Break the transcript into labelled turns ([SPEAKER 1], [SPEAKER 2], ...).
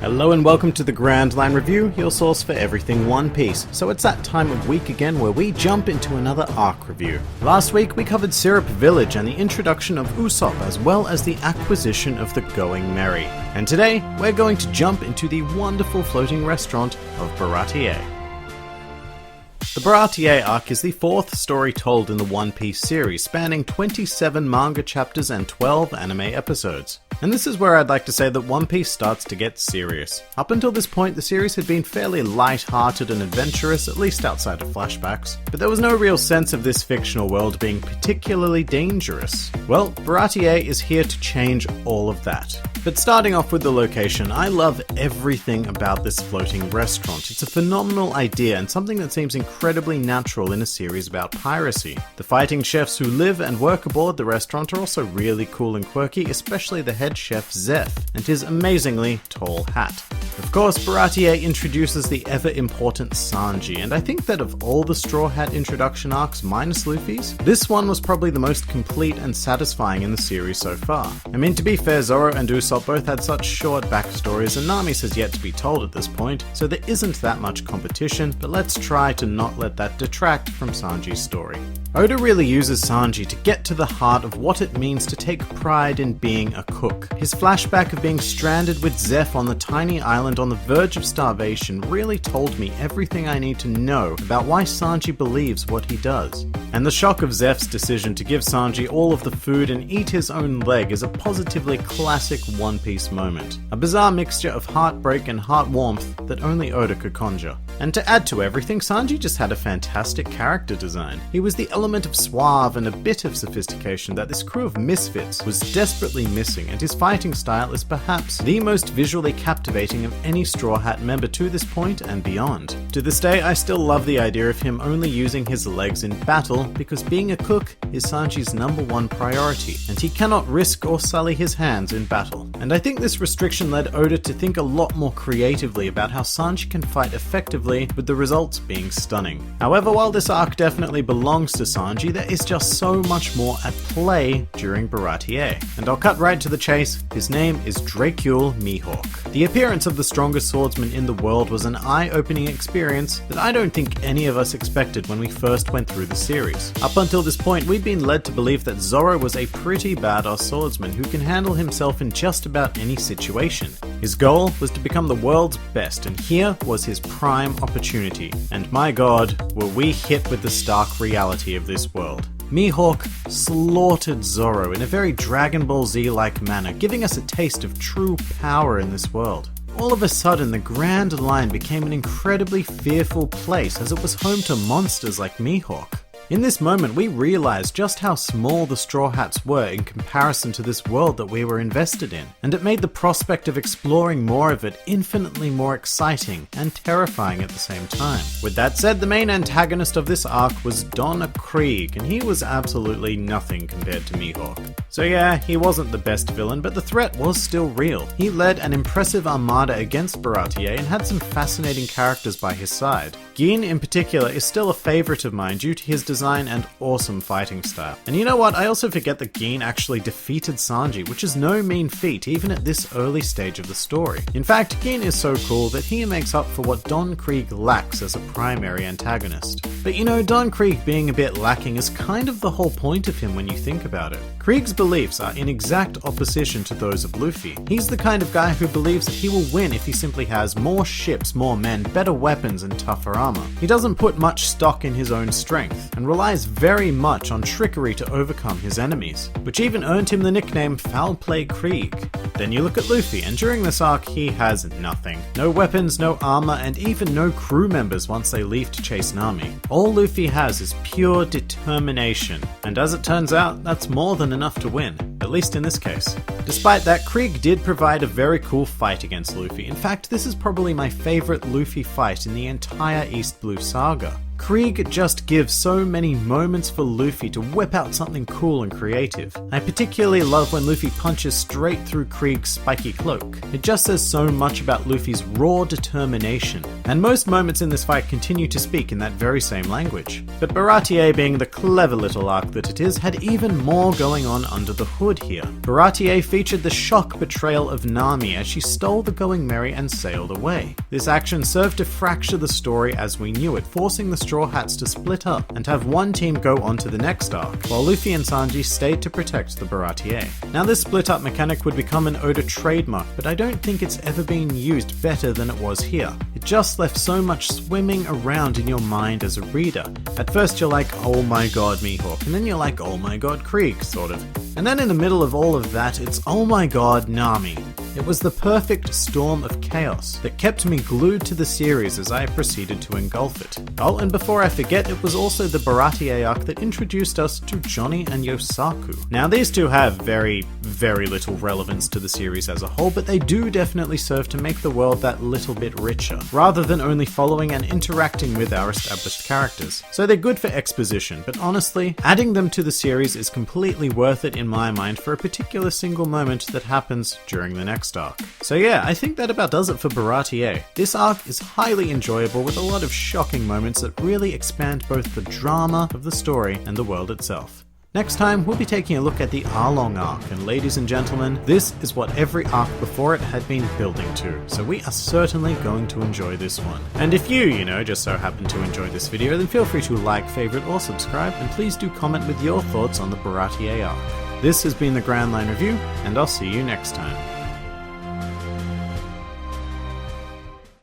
[SPEAKER 1] Hello and welcome to the Grand Line Review, your source for everything One Piece. So it's that time of week again where we jump into another arc review. Last week we covered Syrup Village and the introduction of Usopp as well as the acquisition of the Going Merry. And today we're going to jump into the wonderful floating restaurant of Baratie. The Baratie arc is the fourth story told in the One Piece series, spanning 27 manga chapters and 12 anime episodes. And this is where I'd like to say that One Piece starts to get serious. Up until this point, the series had been fairly light-hearted and adventurous, at least outside of flashbacks, but there was no real sense of this fictional world being particularly dangerous. Well, Baratie is here to change all of that. But starting off with the location, I love everything about this floating restaurant. It's a phenomenal idea and something that seems incredibly natural in a series about piracy. The fighting chefs who live and work aboard the restaurant are also really cool and quirky, especially the head chef Zeph and his amazingly tall hat. Of course, Baratie introduces the ever-important Sanji, and I think that of all the Straw Hat introduction arcs minus Luffy's, this one was probably the most complete and satisfying in the series so far. I mean, to be fair, Zoro and Usopp both had such short backstories and Nami's has yet to be told at this point, so there isn't that much competition, but let's try to not let that detract from Sanji's story. Oda really uses Sanji to get to the heart of what it means to take pride in being a cook. His flashback of being stranded with Zeph on the tiny island on the verge of starvation really told me everything I need to know about why Sanji believes what he does. And the shock of Zeph's decision to give Sanji all of the food and eat his own leg is a positively classic One Piece moment. A bizarre mixture of heartbreak and heart warmth that only Oda could conjure. And to add to everything, Sanji just had a fantastic character design. He was the element of suave and a bit of sophistication that this crew of misfits was desperately missing, and his fighting style is perhaps the most visually captivating of any Straw Hat member to this point and beyond. To this day, I still love the idea of him only using his legs in battle, because being a cook is Sanji's #1 priority, and he cannot risk or sully his hands in battle. And I think this restriction led Oda to think a lot more creatively about how Sanji can fight effectively, with the results being stunning. However, while this arc definitely belongs to Sanji, there is just so much more at play during Baratie. And I'll cut right to the chase. His name is Dracule Mihawk. The appearance of the strongest swordsman in the world was an eye-opening experience that I don't think any of us expected when we first went through the series. Up until this point, we'd been led to believe that Zoro was a pretty badass swordsman who can handle himself in just about any situation. His goal was to become the world's best, and here was his prime opportunity. And my god, were we hit with the stark reality of this world. Mihawk slaughtered Zoro in a very Dragon Ball Z-like manner, giving us a taste of true power in this world. All of a sudden, the Grand Line became an incredibly fearful place as it was home to monsters like Mihawk. In this moment, we realized just how small the Straw Hats were in comparison to this world that we were invested in, and it made the prospect of exploring more of it infinitely more exciting and terrifying at the same time. With that said, the main antagonist of this arc was Don Krieg, and he was absolutely nothing compared to Mihawk. So yeah, he wasn't the best villain, but the threat was still real. He led an impressive armada against Baratie and had some fascinating characters by his side. Gin in particular is still a favorite of mine due to his design and awesome fighting style. And you know what, I also forget that Gin actually defeated Sanji, which is no mean feat even at this early stage of the story. In fact, Gin is so cool that he makes up for what Don Krieg lacks as a primary antagonist. But you know, Don Krieg being a bit lacking is kind of the whole point of him when you think about it. Krieg's beliefs are in exact opposition to those of Luffy. He's the kind of guy who believes that he will win if he simply has more ships, more men, better weapons, and tougher armor. He doesn't put much stock in his own strength, and relies very much on trickery to overcome his enemies, which even earned him the nickname Foul Play Krieg. Then you look at Luffy, and during this arc he has nothing. No weapons, no armor, and even no crew members once they leave to chase Nami. All Luffy has is pure determination, and as it turns out, that's more than enough to win, at least in this case. Despite that, Krieg did provide a very cool fight against Luffy. In fact, this is probably my favorite Luffy fight in the entire East Blue saga. Krieg just gives so many moments for Luffy to whip out something cool and creative. I particularly love when Luffy punches straight through Krieg's spiky cloak. It just says so much about Luffy's raw determination. and most moments in this fight continue to speak in that very same language. But Baratie, being the clever little arc that it is, had even more going on under the hood here. Baratie featured the shock betrayal of Nami as she stole the Going Merry and sailed away. This action served to fracture the story as we knew it, forcing the Straw Hats to split up and have one team go on to the next arc, while Luffy and Sanji stayed to protect the Baratie. Now this split up mechanic would become an Oda trademark, but I don't think it's ever been used better than it was here. It just left so much swimming around in your mind as a reader. At first you're like, oh my god Mihawk, and then you're like, oh my god Krieg, sort of. And then in the middle of all of that, it's oh my god Nami. It was the perfect storm of chaos that kept me glued to the series as I proceeded to engulf it. Oh, and before I forget, it was also the Baratie arc that introduced us to Johnny and Yosaku. Now these two have very little relevance to the series as a whole, but they do definitely serve to make the world that little bit richer, rather than only following and interacting with our established characters. So they're good for exposition, but honestly, adding them to the series is completely worth it in my mind for a particular single moment that happens during the next arc. So yeah, I think that about does it for Baratie. This arc is highly enjoyable with a lot of shocking moments that really expand both the drama of the story and the world itself. Next time, we'll be taking a look at the Arlong arc, and ladies and gentlemen, this is what every arc before it had been building to, so we are certainly going to enjoy this one. And if you just so happen to enjoy this video, then feel free to like, favorite, or subscribe, and please do comment with your thoughts on the Baratie arc. This has been the Grand Line Review, and I'll see you next time.